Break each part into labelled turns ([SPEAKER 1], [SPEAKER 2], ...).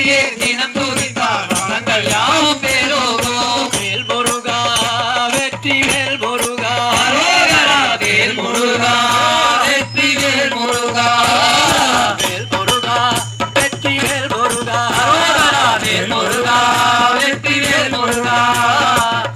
[SPEAKER 1] உன்னையே தினம் துதித்தால் வளங்கள் யாவும் பெருகும். வேல் முருகா வெற்றி வேல் முருகா அரோகரா வேல் முருகா வெற்றி வேல் முருகா வேல் முருகா வெற்றி வேல் முருகா அரோகரா வேல் முருகா வெற்றி வேல் முருகா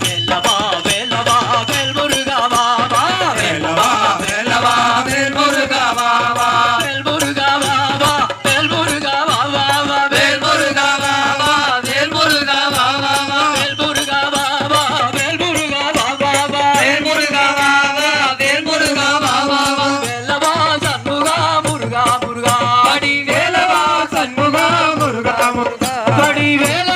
[SPEAKER 1] வேலவா வேலவா வேல் முருகா வா வா வேலவா வேலவா வேல் முருகா வா வா வேல் முருகா வா வா வேல் முருகா வா வா வா வேல் முருகா வா வா வேல் முருகா வா வா வா வேல் முருகா வா வா வேல் முருகா வா வா வா வேல் முருகா வா வா வேல் முருகா வா வா வா வேலவா சண்முகா முருகா முருகா அடி வேலவா சண்முகா முருகா முருகா அடி வேல